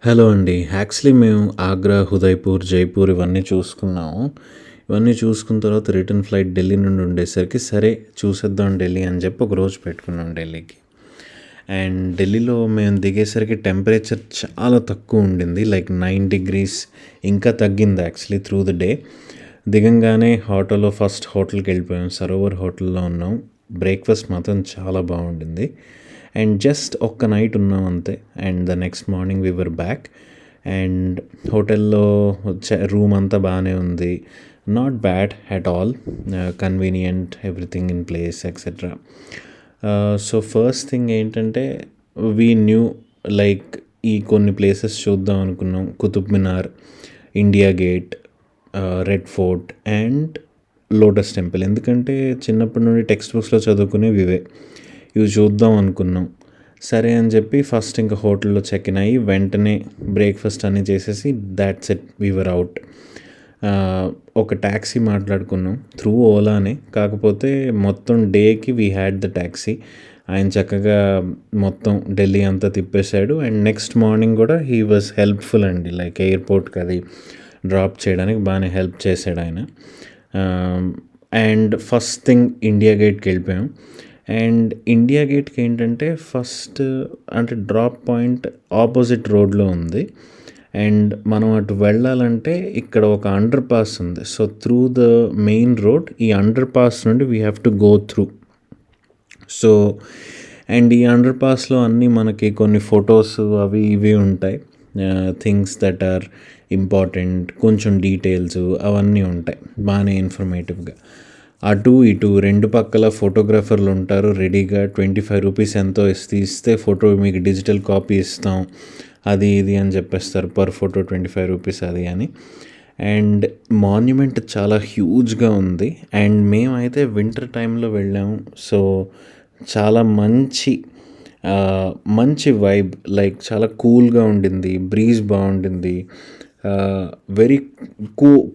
Hello అండి. Actually మేము ఆగ్రా, ఉదయ్‌పూర్, జైపూర్ ఇవన్నీ చూసుకున్నాము. ఇవన్నీ చూసుకున్న తర్వాత రిటర్న్ ఫ్లైట్ ఢిల్లీ నుండి ఉండేసరికి సరే చూసేద్దాం ఢిల్లీ అని చెప్పి ఒకరోజు పెట్టుకున్నాం ఢిల్లీకి. అండ్ ఢిల్లీలో మేము దిగేసరికి టెంపరేచర్ చాలా తక్కువ ఉండింది. లైక్ 9 డిగ్రీస్ ఇంకా తగ్గింది యాక్చువల్లీ త్రూ ద డే. దిగంగానే ఫస్ట్ హోటల్‌కి వెళ్ళిపోయాం. సరోవర్ హోటల్‌లో ఉన్నాం. బ్రేక్‌ఫాస్ట్ మాత్రం చాలా బాగుండింది. అండ్ జస్ట్ ఒక్క నైట్ ఉన్నాం అంతే. And the next morning we were back. And హోటల్లో రూమ్ అంతా బాగానే ఉంది. Not bad at all. Convenient, everything in place etcetera. So first thing ఏంటంటే వీ న్యూ లైక్ ఈ కొన్ని ప్లేసెస్ చూద్దాం అనుకున్నాం. Qutub Minar, India Gate, Red Fort and Lotus Temple. ఎందుకంటే చిన్నప్పటి నుండి టెక్స్ట్ బుక్స్లో చదువుకునేవి ఇవే. ఇవి చూద్దాం అనుకున్నాం. సరే అని చెప్పి ఫస్ట్ ఇంకా హోటల్లో చెక్ ఇన్ అయ్యి వెంటనే బ్రేక్ఫాస్ట్ అన్నీ చేసేసి that's it, we were out. ఒక ట్యాక్సీ మాట్లాడుకున్నాం త్రూ ఓలానే. కాకపోతే మొత్తం డేకి వీ హ్యాడ్ ద ట్యాక్సీ. ఆయన చక్కగా మొత్తం ఢిల్లీ అంతా తిప్పేశాడు. అండ్ నెక్స్ట్ మార్నింగ్ కూడా హీ వాజ్ హెల్ప్ఫుల్ అండి. లైక్ ఎయిర్పోర్ట్కి అది డ్రాప్ చేయడానికి బాగానే హెల్ప్ చేశాడు ఆయన. అండ్ ఫస్ట్ థింగ్ ఇండియా గేట్కి వెళ్ళిపోయాం. అండ్ ఇండియా గేట్కి ఏంటంటే ఫస్ట్ అంటే డ్రాప్ పాయింట్ ఆపోజిట్ రోడ్లో ఉంది. అండ్ మనం అటు వెళ్ళాలంటే ఇక్కడ ఒక అండర్ పాస్ ఉంది. So through the main road ఈ అండర్ పాస్ నుండి we have to go through. So and ఈ అండర్ పాస్లో అన్నీ మనకి కొన్ని ఫొటోస్ అవి ఇవి ఉంటాయి. థింగ్స్ దట్ ఆర్ ఇంపార్టెంట్, కొంచెం డీటెయిల్స్ అవన్నీ ఉంటాయి బాగానే ఇన్ఫర్మేటివ్గా. అటు ఇటు రెండు పక్కల ఫోటోగ్రాఫర్లు ఉంటారు రెడీగా. 25 రూపీస్ ఎంతో ఇస్తే ఫోటో మీకు డిజిటల్ కాపీ ఇస్తాం, అది ఇది అని చెప్పేస్తారు. పర్ ఫోటో 25 రూపీస్ అది అని. అండ్ మాన్యుమెంట్ చాలా హ్యూజ్గా ఉంది. అండ్ మేమైతే వింటర్ టైంలో వెళ్ళాము. సో చాలా మంచి వైబ్, లైక్ చాలా కూల్గా ఉండింది. బ్రీజ్ బాగుండింది. వెరీ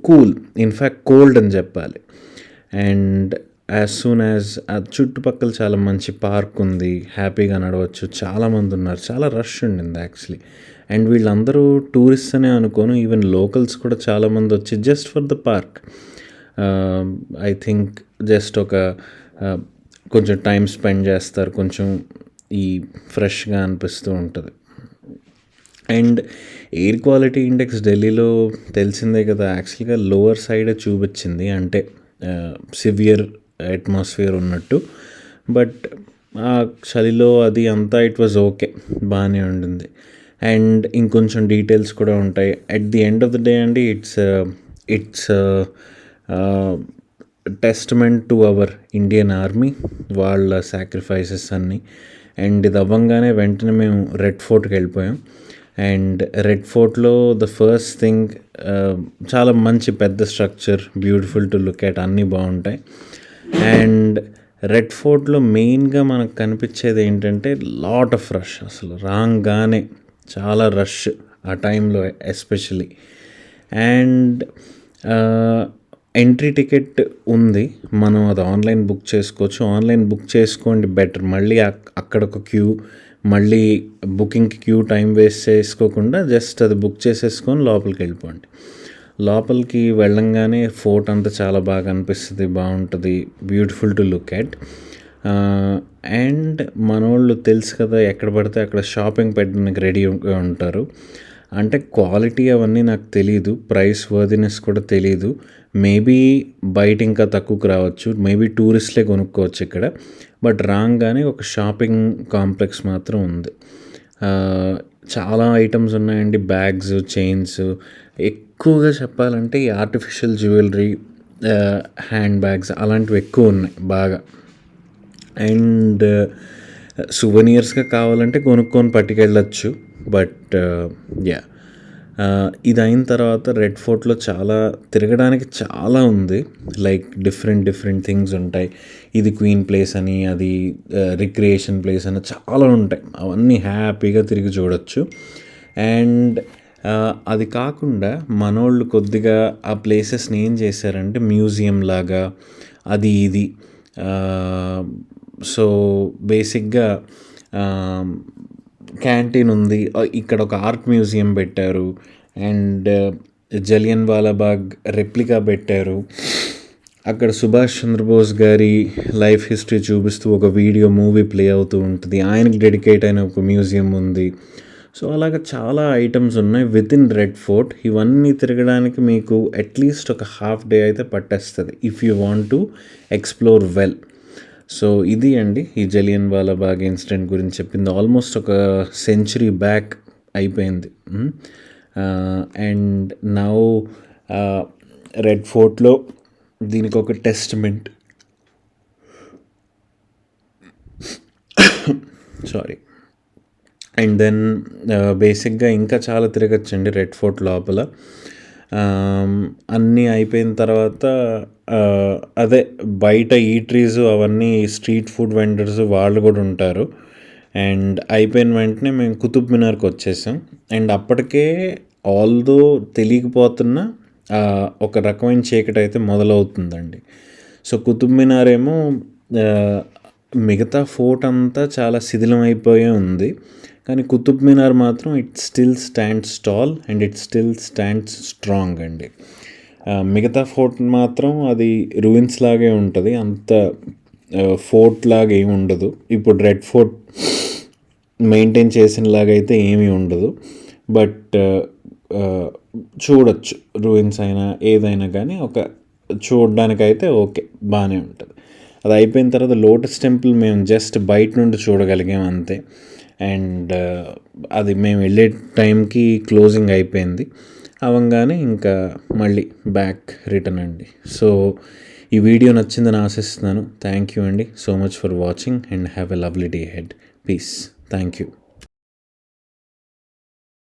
కూల్, ఇన్ఫ్యాక్ట్ కోల్డ్ అని చెప్పాలి. అండ్ యాజ్ సూన్ యాజ్ చుట్టుపక్కల చాలా మంచి పార్క్ ఉంది, హ్యాపీగా నడవచ్చు. చాలామంది ఉన్నారు, చాలా రష్ ఉండింది యాక్చువల్లీ. అండ్ వీళ్ళందరూ టూరిస్ట్ అనే అనుకోను, ఈవెన్ లోకల్స్ కూడా చాలామంది వచ్చి just for the park. I think just ఒక కొంచెం టైం స్పెండ్ చేస్తారు, కొంచెం ఈ ఫ్రెష్గా అనిపిస్తూ ఉంటుంది. అండ్ ఎయిర్ క్వాలిటీ ఇండెక్స్ ఢిల్లీలో తెలిసిందే కదా, యాక్చువల్గా లోవర్ సైడే చూపించింది, అంటే సివియర్ అట్మాస్ఫియర్ ఉన్నట్టు. బట్ ఆ చలిలో అది అంతా ఇట్ వాజ్ ఓకే, బాగానే ఉండింది. అండ్ ఇంకొంచెం డీటెయిల్స్ కూడా ఉంటాయి at the end of the day అండి. It's testament to our Indian Army, వాళ్ళ సాక్రిఫైసెస్ అన్నీ. అండ్ ఇది అవ్వంగానే వెంటనే మేము రెడ్ ఫోర్ట్కి వెళ్ళిపోయాం. అండ్ రెడ్ ఫోర్ట్లో ద ఫస్ట్ థింగ్, చాలా మంచి పెద్ద structure, beautiful to look at, అన్నీ బాగుంటాయి. అండ్ రెడ్ ఫోర్ట్లో మెయిన్గా మనకు కనిపించేది ఏంటంటే లాట్ ఆఫ్ రష్. అసలు రాగానే చాలా రష్ ఆ టైంలో ఎస్పెషలీ. అండ్ ఎంట్రీ టికెట్ ఉంది, మనం అది ఆన్లైన్ బుక్ చేసుకోవచ్చు. ఆన్లైన్ బుక్ చేసుకోండి బెటర్. మళ్ళీ అక్కడ ఒక క్యూ, మళ్ళీ బుకింగ్కి క్యూ టైం వేస్ట్ చేసుకోకుండా జస్ట్ అది బుక్ చేసేసుకొని లోపలికి వెళ్ళిపోండి. లోపలికి వెళ్ళంగానే ఫోర్ట్ అంతా చాలా బాగా అనిపిస్తుంది, బాగుంటుంది, beautiful to look at. And మనోళ్ళు తెలుసు కదా, ఎక్కడ పడితే అక్కడ షాపింగ్ పెట్టడానికి రెడీగా ఉంటారు. అంటే క్వాలిటీ అవన్నీ నాకు తెలీదు, ప్రైస్ వర్దినెస్ కూడా తెలీదు. మేబీ బయట ఇంకా తక్కువకు రావచ్చు, మేబీ టూరిస్ట్లే కొనుక్కోవచ్చు ఇక్కడ. బట్ రాగానే ఒక షాపింగ్ కాంప్లెక్స్ మాత్రం ఉంది. చాలా ఐటమ్స్ ఉన్నాయండి, బ్యాగ్స్, చైన్స్. ఎక్కువగా చెప్పాలంటే ఈ ఆర్టిఫిషియల్ జ్యువెలరీ, హ్యాండ్ బ్యాగ్స్ అలాంటివి ఎక్కువ ఉన్నాయి బాగా. అండ్ సువెనీర్స్గా కావాలంటే కొనుక్కొని పట్టుకెళ్ళచ్చు. బట్ యా, ఇది అయిన తర్వాత రెడ్ ఫోర్ట్లో చాలా తిరగడానికి చాలా ఉంది. లైక్ డిఫరెంట్ థింగ్స్ ఉంటాయి. ఇది క్వీన్ ప్లేస్ అని, అది రిక్రియేషన్ ప్లేస్ అని చాలా ఉంటాయి. అవన్నీ హ్యాపీగా తిరిగి చూడొచ్చు. అండ్ అది కాకుండా మనోళ్ళు కొద్దిగా ఆ ప్లేసెస్ని ఏం చేశారంటే మ్యూజియం లాగా అది ఇది. సో బేసిక్గా క్యాంటీన్ ఉంది. ఇక్కడ ఒక ఆర్ట్ మ్యూజియం పెట్టారు. అండ్ జలియన్ వాలాబాగ్ రెప్లికా పెట్టారు. అక్కడ సుభాష్ చంద్రబోస్ గారి లైఫ్ హిస్టరీ చూపిస్తూ ఒక మూవీ ప్లే అవుతూ ఉంటుంది. ఆయనకి డెడికేట్ అయిన ఒక మ్యూజియం ఉంది. సో అలాగ చాలా ఐటమ్స్ ఉన్నాయి విత్ ఇన్ రెడ్ ఫోర్ట్. ఇవన్నీ తిరగడానికి మీకు అట్లీస్ట్ ఒక హాఫ్ డే అయితే పట్టేస్తుంది if you want to explore well. So ఇది అండి ఈ జలియన్ వాలాబాగ్ ఇన్సిడెంట్ గురించి చెప్పింది. ఆల్మోస్ట్ ఒక సెంచురీ బ్యాక్ అయిపోయింది. అండ్ నౌ రెడ్ ఫోర్ట్లో దీనికి ఒక టెస్ట్మెంట్, సారీ. అండ్ దెన్ బేసిక్గా ఇంకా చాలా తిరగచ్చండి రెడ్ ఫోర్ట్ లోపల. అన్నీ అయిపోయిన తర్వాత అదే బయట ఈట్రీస్ అవన్నీ స్ట్రీట్ ఫుడ్ వెండర్స్ వాళ్ళు కూడా ఉంటారు. అండ్ అయిపోయిన వెంటనే మేము కుతుబ్ మినార్కి వచ్చేసాం. అండ్ అప్పటికే ఆల్దో తెలియకపోతున్న ఒక రకమైన చీకటి అయితే మొదలవుతుందండి. సో కుతుబ్ మినార్ ఏమో మిగతా ఫోర్ట్ అంతా చాలా శిథిలం అయిపోయే ఉంది, కానీ కుతుబ్ మినార్ మాత్రం it still stands tall and it still stands strong అండి. మిగతా ఫోర్ట్ మాత్రం అది రూయిన్స్ లాగే ఉంటుంది, అంత ఫోర్ట్ లాగా ఏమి ఉండదు. ఇప్పుడు రెడ్ ఫోర్ట్ మెయింటైన్ చేసిన లాగైతే ఏమీ ఉండదు. బట్ చూడొచ్చు, రూయిన్స్ అయినా ఏదైనా కానీ ఒక చూడడానికైతే ఓకే, బాగానే ఉంటుంది. అది అయిపోయిన తర్వాత లోటస్ టెంపుల్ మేము జస్ట్ బయట నుండి చూడగలిగాం అంతే. అండ్ అది మేము వెళ్ళే టైంకి క్లోజింగ్ అయిపోయింది. అవంగానే ఇంకా మళ్ళీ బ్యాక్ రిటర్న్ అండి. సో ఈ వీడియో నచ్చిందని ఆశిస్తున్నాను. థ్యాంక్ యూ అండి so much for watching and have a lovely day ahead. Peace. Thank you.